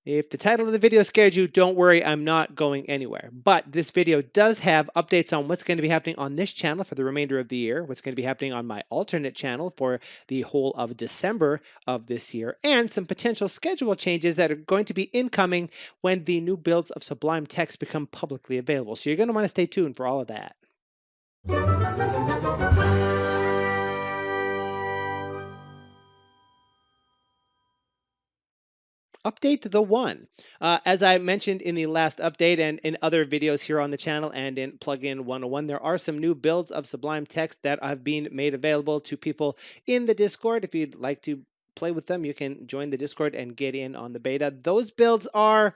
If the title of the video scared you, don't worry, I'm not going anywhere. But this video does have updates on what's going to be happening on this channel for the remainder of the year, what's going to be happening on my alternate channel for the whole of December of this year, and some potential schedule changes that are going to be incoming when the new builds of Sublime Text become publicly available. So you're going to want to stay tuned for all of that. Update the one. As I mentioned in the last update and in other videos here on the channel and in Plugin 101, there are some new builds of Sublime Text that have been made available to people in the Discord. If you'd like to play with them, you can join the Discord and get in on the beta. Those builds are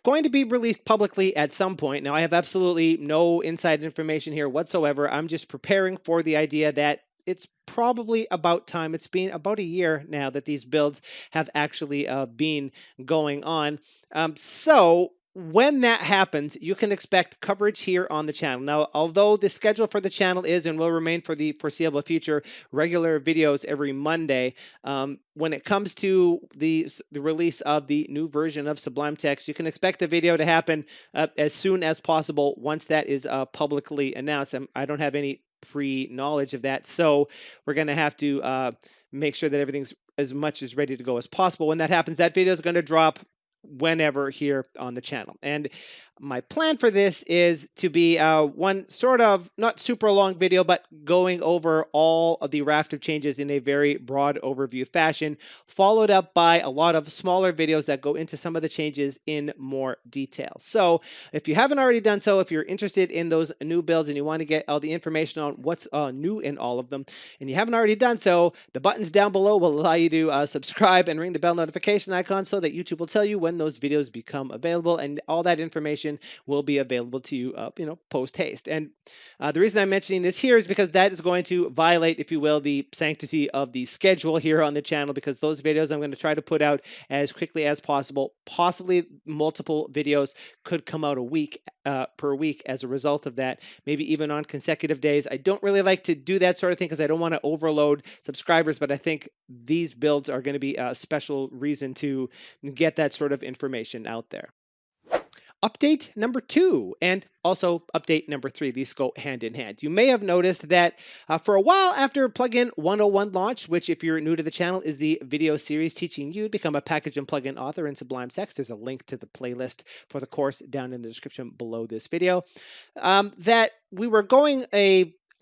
going to be released publicly at some point. Now, I have absolutely no inside information here whatsoever. I'm just preparing for the idea that it's probably about time. It's been about a year now that these builds have actually been going on. So when that happens, you can expect coverage here on the channel. Now, although the schedule for the channel is and will remain for the foreseeable future regular videos every Monday, when it comes to the release of the new version of Sublime Text, you can expect the video to happen as soon as possible once that is publicly announced. I don't have any pre-knowledge of that, so we're going to have to make sure that everything's as much as ready to go as possible. When that happens, that video is going to drop whenever here on the channel. And my plan for this is to be one sort of not super long video, but going over all of the raft of changes in a very broad overview fashion, followed up by a lot of smaller videos that go into some of the changes in more detail. So if you haven't already done so, if you're interested in those new builds and you want to get all the information on what's new in all of them, and you haven't already done so, the buttons down below will allow you to subscribe and ring the bell notification icon so that YouTube will tell you when those videos become available, and all that information will be available to you, post haste. And the reason I'm mentioning this here is because that is going to violate, if you will, the sanctity of the schedule here on the channel, because those videos I'm going to try to put out as quickly as possible. Possibly multiple videos could come out a week per week as a result of that, maybe even on consecutive days. I don't really like to do that sort of thing because I don't want to overload subscribers, but I think these builds are going to be a special reason to get that sort of information out there. Update number 2 and also update number 3. These go hand in hand. You may have noticed that for a while after Plugin 101 launched, which if you're new to the channel is the video series teaching you to become a package and plugin author in Sublime Text. There's a link to the playlist for the course down in the description below this video. That we were going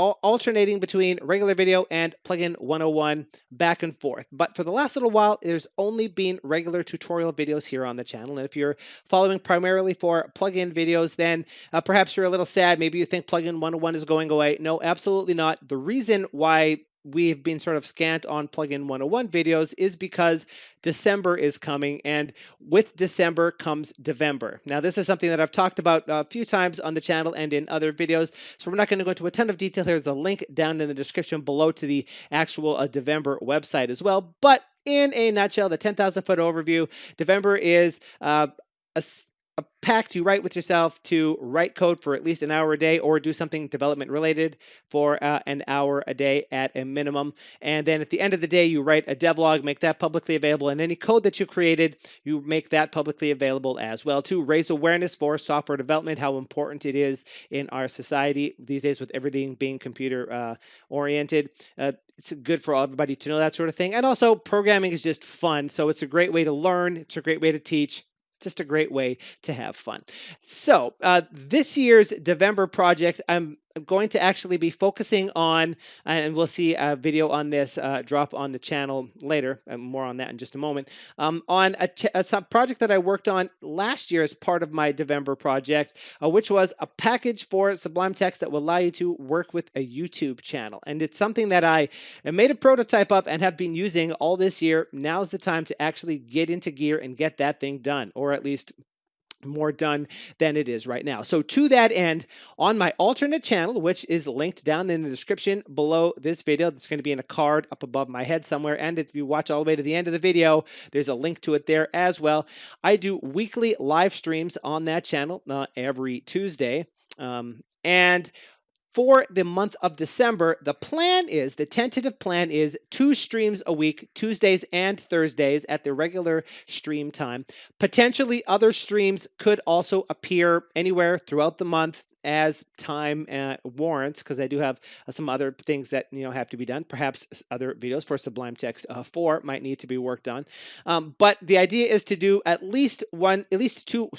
alternating between regular video and Plugin 101 back and forth. But for the last little while, there's only been regular tutorial videos here on the channel. And if you're following primarily for plugin videos, then perhaps you're a little sad. Maybe you think Plugin 101 is going away. No, absolutely not. The reason why we've been sort of scant on Plugin 101 videos is because December is coming, and with December comes Devember. Now, this is something that I've talked about a few times on the channel and in other videos, so we're not going to go into a ton of detail here. There's a link down in the description below to the actual Devember website as well. But in a nutshell, the 10,000-foot overview, Devember is a pact you write with yourself to write code for at least an hour a day or do something development related for an hour a day at a minimum. And then at the end of the day, you write a devlog, make that publicly available, and any code that you created, you make that publicly available as well to raise awareness for software development, how important it is in our society these days with everything being computer oriented. It's good for everybody to know that sort of thing. And also, programming is just fun. So it's a great way to learn. It's a great way to teach. Just a great way to have fun. So this year's Devember project, I'm going to actually be focusing on, and we'll see a video on this drop on the channel later, more on that in just a moment, on a project that I worked on last year as part of my Devember project, which was a package for Sublime Text that will allow you to work with a YouTube channel. And it's something that I made a prototype of and have been using all this year. Now's the time to actually get into gear and get that thing done, or at least more done than it is right now. So to that end, on my alternate channel, which is linked down in the description below this video, it's going to be in a card up above my head somewhere. And if you watch all the way to the end of the video, there's a link to it there as well. I do weekly live streams on that channel every Tuesday. And For the month of December, the tentative plan is 2 streams a week, Tuesdays and Thursdays at the regular stream time. Potentially, other streams could also appear anywhere throughout the month as time warrants, because I do have some other things that have to be done. Perhaps other videos for Sublime Text 4 might need to be worked on. But the idea is to do at least two,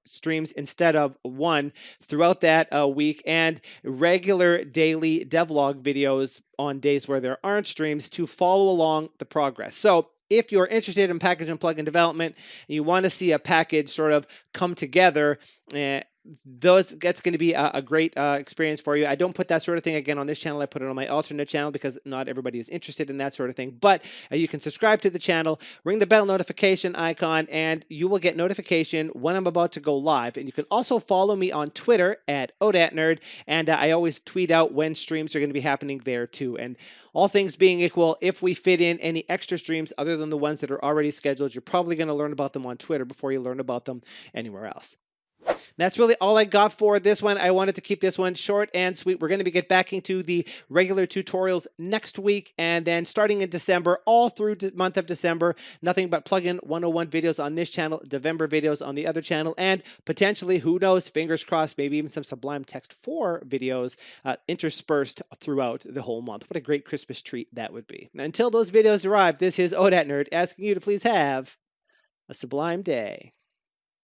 streams instead of one throughout that week, and regular daily devlog videos on days where there aren't streams to follow along the progress. So if you're interested in package and plugin development, and you want to see a package sort of come together, that's going to be a great experience for you. I don't put that sort of thing again on this channel. I put it on my alternate channel because not everybody is interested in that sort of thing. But you can subscribe to the channel, ring the bell notification icon, and you will get notification when I'm about to go live. And you can also follow me on Twitter at OdatNerd, and I always tweet out when streams are going to be happening there too. And all things being equal, if we fit in any extra streams other than the ones that are already scheduled, you're probably going to learn about them on Twitter before you learn about them anywhere else. That's really all I got for this one. I wanted to keep this one short and sweet. We're going to be get back into the regular tutorials next week, and then starting in December, all through the month of December, nothing but plugin 101 videos on this channel, Devember videos on the other channel, and potentially, who knows, fingers crossed, maybe even some Sublime Text 4 videos interspersed throughout the whole month. What a great Christmas treat that would be. Until those videos arrive, this is OdatNerd asking you to please have a sublime day.